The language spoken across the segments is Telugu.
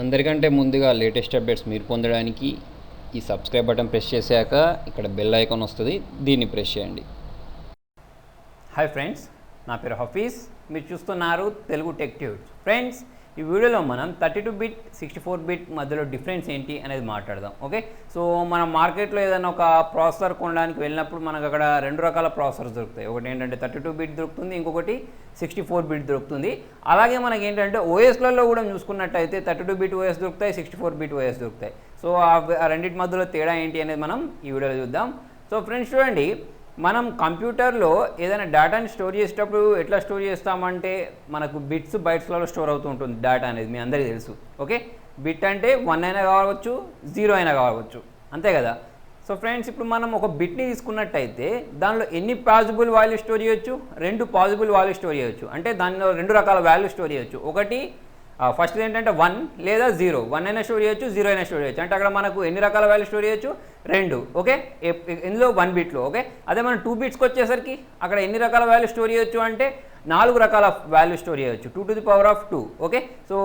అందరికంటే ముందుగా లేటెస్ట్ అప్డేట్స్ మీరు పొందడానికి ఈ సబ్స్క్రైబ్ బటన్ ప్రెస్ చేశాక ఇక్కడ బెల్ ఐకాన్ వస్తుంది, దీన్ని ప్రెస్ చేయండి. హాయ్ ఫ్రెండ్స్, నా పేరు హఫీజ్. మీరు చూస్తున్నారు తెలుగు టెక్ ట్యూబ్స్. ఫ్రెండ్స్, ఈ వీడియోలో మనం 32 బిట్ 64 బిట్ మధ్యలో డిఫరెన్స్ ఏంటి అనేది మాట్లాడదాం. ఓకే, సో మనం మార్కెట్లో ఏదైనా ఒక ప్రాసెసర్ కొనడానికి వెళ్ళినప్పుడు మనకు అక్కడ రెండు రకాల ప్రాసెసర్స్ దొరుకుతాయి. ఒకటి ఏంటంటే 32 బిట్ దొరుకుతుంది, ఇంకొకటి 64 బిట్ దొరుకుతుంది. అలాగే మనకి ఏంటంటే ఓఎస్లలో కూడా చూసుకున్నట్టయితే 32 బిట్ ఓఎస్ దొరుకుతాయి, 64 బిట్ ఓఎస్ దొరుకుతాయి. సో ఆ రెండింటి మధ్యలో తేడా ఏంటి అనేది మనం ఈ వీడియోలో చూద్దాం. సో ఫ్రెండ్స్ చూడండి, మనం కంప్యూటర్లో ఏదైనా డేటాని స్టోర్ చేసేటప్పుడు ఎట్లా స్టోర్ చేస్తామంటే మనకు బిట్స్ బైట్స్లలో స్టోర్ అవుతూ ఉంటుంది డేటా అనేది, మీ అందరికీ తెలుసు. ఓకే, బిట్ అంటే 1 అయినా కావచ్చు, 0 అయినా కావచ్చు, అంతే కదా. సో ఫ్రెండ్స్, ఇప్పుడు మనం ఒక బిట్ని తీసుకున్నట్టయితే దానిలో ఎన్ని పాసిబుల్ వాల్యూ స్టోర్ చేయొచ్చు? 2 పాసిబుల్ వాల్యూ స్టోర్ చేయొచ్చు. అంటే దానిలో 2 రకాల వాల్యూ స్టోర్ చేయొచ్చు. ఒకటి ఫస్ట్ ఏంటంటే 1 లేదా 0. 1 అయినా స్టోర్ చేయొచ్చు, 0 అయినా స్టోర్ చేయొచ్చు. అంటే అక్కడ మనకు ఎన్ని రకాల వాల్యూ స్టోర్ చేయొచ్చు? 2. ఓకే, ఇందులో 1 బిట్లో. ఓకే, అదే మనం 2 బిట్స్కి వచ్చేసరికి అక్కడ ఎన్ని రకాల వాల్యూ స్టోర్ చేయొచ్చు అంటే 4 రకాల వాల్యూ స్టోర్ చేయొచ్చు, 2 to the power of 2. Okay, so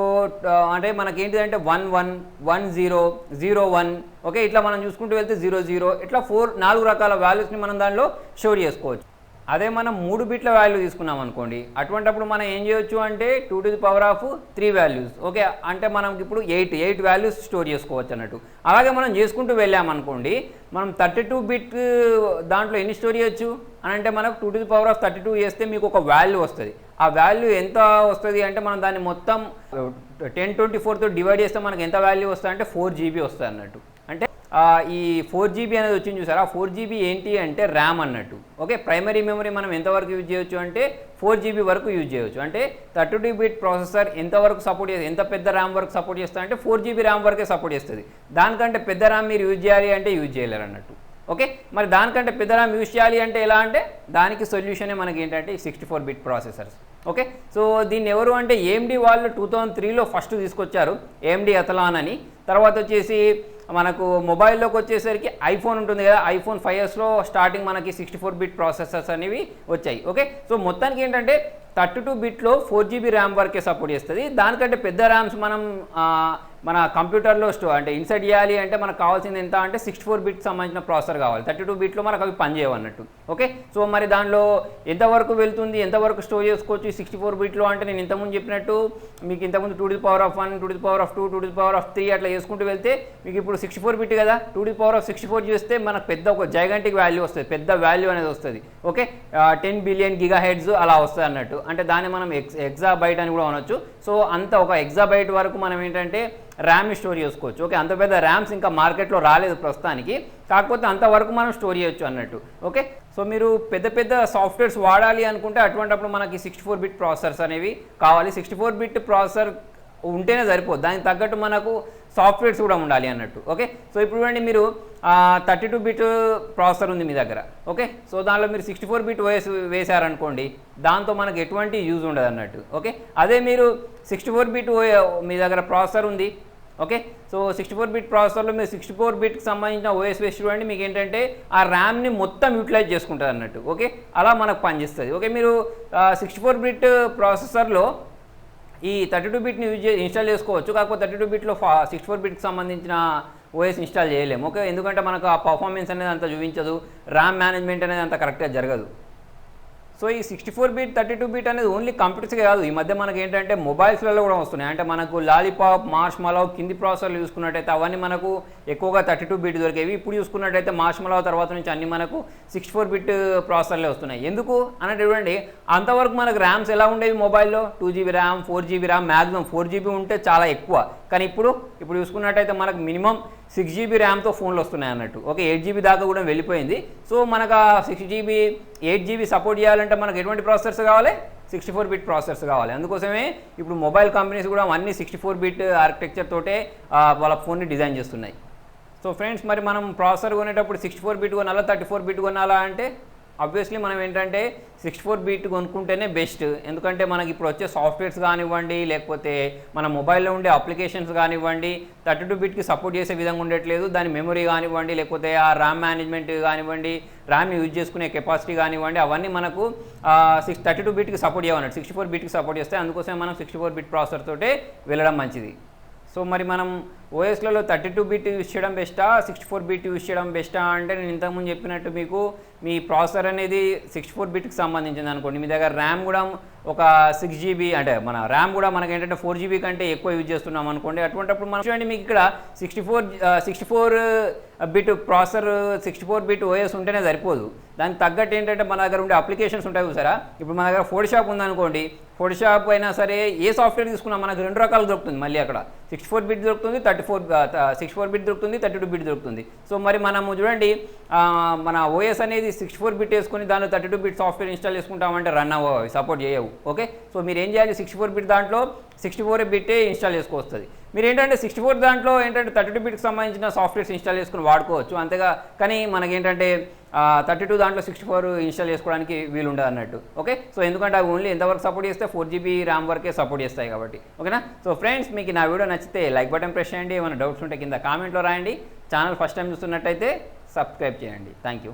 అంటే మనకి ఏంటిదంటే 1 1 1 0 0 1. ఓకే, ఇట్లా మనం చూసుకుంటూ వెళ్తే 0 0 ఇట్లా 4 రకాల వాల్యూస్ని మనం దానిలో స్టోర్ చేసుకోవచ్చు. అదే మనం 3 బిట్ల వాల్యూ తీసుకున్నాం అనుకోండి, అటువంటిప్పుడు మనం ఏం చేయొచ్చు అంటే 2 to the power of 3 values. Okay, అంటే మనకి ఇప్పుడు 8 వాల్యూస్ స్టోర్ చేసుకోవచ్చు అన్నట్టు. అలాగే మనం చేసుకుంటూ వెళ్ళామనుకోండి, మనం 32 బిట్ దాంట్లో ఎన్ని స్టోర్ చేయొచ్చు అని అంటే మనకు 2 to the power of 32 చేస్తే మీకు ఒక వాల్యూ వస్తుంది. ఆ వాల్యూ ఎంత వస్తుంది అంటే మనం దాన్ని మొత్తం 1024తో డివైడ్ చేస్తే మనకు ఎంత వాల్యూ వస్తుంది అంటే 4 GB వస్తుంది అన్నట్టు. అంటే ఈ 4 GB అనేది వచ్చింది చూసారా, 4 GB ఏంటి అంటే ర్యామ్ అన్నట్టు. ఓకే, ప్రైమరీ మెమరీ మనం ఎంతవరకు యూజ్ చేయొచ్చు అంటే 4 GB వరకు యూజ్ చేయొచ్చు. అంటే 32 బిట్ ప్రాసెసర్ ఎంతవరకు సపోర్ట్ చేస్తుంది, ఎంత పెద్ద ర్యామ్ వరకు సపోర్ట్ చేస్తుంది అంటే 4 GB ర్యామ్ వరకే సపోర్ట్ చేస్తుంది. దానికంటే పెద్ద ర్యామ్ మీరు యూజ్ చేయాలి అంటే యూజ్ చేయలేరు అన్నట్టు. ఓకే, మరి దానికంటే పెద్ద ర్యామ్ యూజ్ చేయాలి అంటే ఎలా అంటే దానికి సొల్యూషనే మనకి ఏంటంటే 64 బిట్ ప్రాసెసర్స్. ఓకే, సో దీన్ని ఎవరు అంటే AMD వాళ్ళు 2003లో ఫస్ట్ తీసుకొచ్చారు, AMD అథలాన్ అని. తర్వాత వచ్చేసి మనకు మొబైల్లోకి వచ్చేసరికి ఐఫోన్ ఉంటుంది కదా, ఐఫోన్ 5Sలో స్టార్టింగ్ మనకి 64 బిట్ ప్రాసెసర్స్ అనేవి వచ్చాయి. ఓకే, సో మొత్తానికి ఏంటంటే 32 బిట్లో 4 GB ర్యామ్ వరకే సపోర్ట్ చేస్తుంది. దానికంటే పెద్ద ర్యామ్స్ మనం మన కంప్యూటర్లో అంటే ఇన్సర్ట్ చేయాలి అంటే మనకు కావాల్సింది ఎంత అంటే 64 బిట్ సంబంధించిన ప్రాసెసర్ కావాలి. 32 బిట్లో మనకు అవి పనిచేయవన్నట్టు. ఓకే, సో మరి దానిలో ఎంతవరకు వెళ్తుంది, ఎంతవరకు స్టోర్ చేసుకోవచ్చు 64 బిట్లో అంటే నేను ఇంతకుముందు చెప్పినట్టు మీకు ఇంతకుముందు 2 to the power of 1 2 to the power of 2 2 to the power of 3 అట్లా చేసుకుంటూ వెళ్తే మీకు ఇప్పుడు 64 బిట్ కదా, 2 to the power of 64 చేస్తే మనకు పెద్ద ఒక జైగాంటిక్ వాల్యూ వస్తుంది, పెద్ద వాల్యూ అనేది వస్తుంది. ఓకే, 10 బిలియన్ గిగాహెర్ట్జ్ అలా వస్తుంది అన్నట్టు. అంటే దాన్ని మనం ఎగ్జాబైట్ అని కూడా అనొచ్చు. సో అంత ఒక ఎగ్జాబైట్ వరకు మనం ఏంటంటే ర్యామ్ని స్టోర్ చేసుకోవచ్చు. ఓకే, అంత పెద్ద ర్యామ్స్ ఇంకా మార్కెట్లో రాలేదు ప్రస్తుతానికి, కాకపోతే అంతవరకు మనం స్టోర్ చేయొచ్చు అన్నట్టు. ఓకే, సో మీరు పెద్ద సాఫ్ట్వేర్స్ వాడాలి అనుకుంటే అటువంటిప్పుడు మనకి 64 బిట్ ప్రాసెసర్స్ అనేవి కావాలి. 64 బిట్ ప్రాసెసర్ ఉంటేనే సరిపోదు, దానికి తగ్గట్టు మనకు సాఫ్ట్వేర్స్ కూడా ఉండాలి అన్నట్టు. ఓకే, సో ఇప్పుడు చూడండి, మీరు 32 బిట్ ప్రాసెసర్ ఉంది మీ దగ్గర. ఓకే, సో దానిలో మీరు 64 బిట్ ఓఎస్ వేశారనుకోండి, దాంతో మనకు ఎటువంటి యూజ్ ఉండదు అన్నట్టు. ఓకే, అదే మీరు 64 బిట్ మీ దగ్గర ప్రాసెసర్ ఉంది. ఓకే, సో 64 బిట్ ప్రాసెసర్లో మీరు 64 బిట్కి సంబంధించిన ఓఎస్ వేసి చూడండి, మీకు ఏంటంటే ఆ ర్యామ్ని మొత్తం యూటిలైజ్ చేసుకుంటుంది అన్నట్టు. ఓకే, అలా మనకు పనిచేస్తుంది. ఓకే, మీరు 64 బిట్ ప్రాసెసర్లో ఈ 32 బిట్ని ఇన్స్టాల్ చేసుకోవచ్చు, కాకపోతే 32 బిట్లో 64 బిట్కి సంబంధించిన ఓఎస్ ఇన్స్టాల్ చేయలేము. ఓకే, ఎందుకంటే మనకు ఆ పర్ఫార్మెన్స్ అనేది అంత చూపించదు, ర్యామ్ మేనేజ్మెంట్ అనేది అంత కరెక్ట్గా జరగదు. సో ఈ 64 బిట్ 32 బిట్ అనేది ఓన్లీ కంప్యూటర్స్కే కాదు, ఈ మధ్య మనకి ఏంటంటే మొబైల్స్లలో కూడా వస్తున్నాయి. అంటే మనకు లాలీపాప్, మార్ష్మలో కింది ప్రాసెసర్లు చూసుకున్నట్టయితే అవన్నీ మనకు ఎక్కువగా 32 బిట్ దొరికేవి. ఇప్పుడు చూసుకున్నట్టయితే మార్ష్మలో తర్వాత నుంచి అన్ని మనకు 64 బిట్ ప్రాసెసర్లే వస్తున్నాయి. ఎందుకు అన్నట్టు చూడండి, అంతవరకు మనకు ర్యామ్స్ ఎలా ఉండేవి మొబైల్లో 2 GB RAM 4 GB RAM, maximum 4 GB ఉంటే చాలా ఎక్కువ. కానీ ఇప్పుడు చూసుకున్నట్టయితే మనకు మినిమం 6 GB ర్యామ్తో ఫోన్లు వస్తున్నాయి అన్నట్టు. ఓకే, 8 GB దాకా కూడా వెళ్ళిపోయింది. సో మనకు 6 GB 8 GB సపోర్ట్ చేయాలంటే మనకు ఎటువంటి ప్రాసెసర్స్ కావాలి? 64 బిట్ ప్రాసెసర్స్ కావాలి. అందుకోసమే ఇప్పుడు మొబైల్ కంపెనీస్ కూడా అన్ని 64 బిట్ ఆర్కిటెక్చర్ తోటే వాళ్ళ ఫోన్ని డిజైన్ చేస్తున్నాయి. సో ఫ్రెండ్స్, మరి మనం ప్రాసెసర్ కొనేటప్పుడు 64 బిట్ కొనాలా 34 బిట్ కొనాలా అంటే ఆబ్వియస్లీ మనం ఏంటంటే 64 బిట్ కొనుక్కుంటేనే బెస్ట్. ఎందుకంటే మనకి ఇప్పుడు వచ్చే సాఫ్ట్వేర్స్ కానివ్వండి, లేకపోతే మన మొబైల్లో ఉండే అప్లికేషన్స్ కానివ్వండి 32 బిట్కి సపోర్ట్ చేసే విధంగా ఉండట్లేదు. దాని మెమరీ కానివ్వండి, లేకపోతే ఆ ర్యామ్ మేనేజ్మెంట్ కానివ్వండి, ర్యామ్ యూజ్ చేసుకునే కెపాసిటీ కానివ్వండి, అవన్నీ మనకు 32 బిట్కి సపోర్ట్ చేయమన్నట్టు 64 బిట్కి సపోర్ట్ చేస్తే, అందుకోసం మనం 64 బిట్ ప్రాసెసర్ తోటే వెళ్ళడం మంచిది. సో మరి మనం ఓఎస్లలో 32 బిట్ యూస్ చేయడం బెస్టా 64 బిట్ యూస్ చేయడం బెస్టా అంటే నేను ఇంతకుముందు చెప్పినట్టు మీకు మీ ప్రాసెసర్ అనేది 64 బిట్కి సంబంధించింది అనుకోండి, మీ దగ్గర ర్యామ్ కూడా ఒక 6 GB అంటే మన ర్యామ్ కూడా మనకి ఏంటంటే 4 GB కంటే ఎక్కువ యూజ్ చేస్తున్నాం అనుకోండి, అటువంటిప్పుడు మనం చూడండి మీకు ఇక్కడ 64 బిట్ ప్రాసెసర్ 64 బిట్ ఓఎస్ ఉంటేనే సరిపోదు. దానికి తగ్గట్టు ఏంటంటే మన దగ్గర ఉండే అప్లికేషన్స్ ఉంటాయి చూసారా. ఇప్పుడు మన దగ్గర ఫోటోషాప్ ఉందనుకోండి, ఫోటోషాప్ అయినా సరే ఏ సాఫ్ట్వేర్ తీసుకున్నా మనకు 2 రకాలు దొరుకుతుంది. మళ్ళీ అక్కడ 64 బిట్ దొరుకుతుంది, 64 బిట్ దొరుకుతుంది, 32 బిట్ దొరుకుతుంది. సో మరి మనము చూడండి మన ఓఎస్ అనేది 64 బిట్ వేసుకుని దానిలో 32 బిట్ సాఫ్ట్వేర్ ఇన్స్టాల్ చేసుకుంటామంటే రన్ అవ్వవు, సపోర్ట్ చేయవు. ఓకే, సో మీరు ఏం చేయాలి, 64 బిట్ దాంట్లో 64 బిట్టే ఇన్స్టాల్ చేసుకోవస్తుంది. మీరు ఏంటంటే 64 దాంట్లో ఏంటంటే 32 బిట్కి సంబంధించిన సాఫ్ట్వేర్స్ ఇన్స్టాల్ చేసుకుని వాడుకోవచ్చు అంతేగా, కానీ మనకేంటంటే 32 దాంట్లో 64 ఇన్స్టాల్ చేసుకోవడానికి వీలు ఉండదు అన్నట్టు. ఓకే, సో ఎందుకంటే అవి ఓన్లీ ఎంతవరకు సపోర్ట్ చేస్తే 4 GB ర్యామ్ వరకే సపోర్ట్ చేస్తాయి కాబట్టి. ఓకేనా. సో ఫ్రెండ్స్, మీకు నా వీడియో నచ్చితే లైక్ బటన్ ప్రెస్ చేయండి, ఏమైనా డౌట్స్ ఉంటే కింద కామెంట్లో రాయండి. ఛానల్ ఫస్ట్ టైం చూస్తున్నట్టయితే సబ్స్క్రైబ్ చేయండి. Thank you.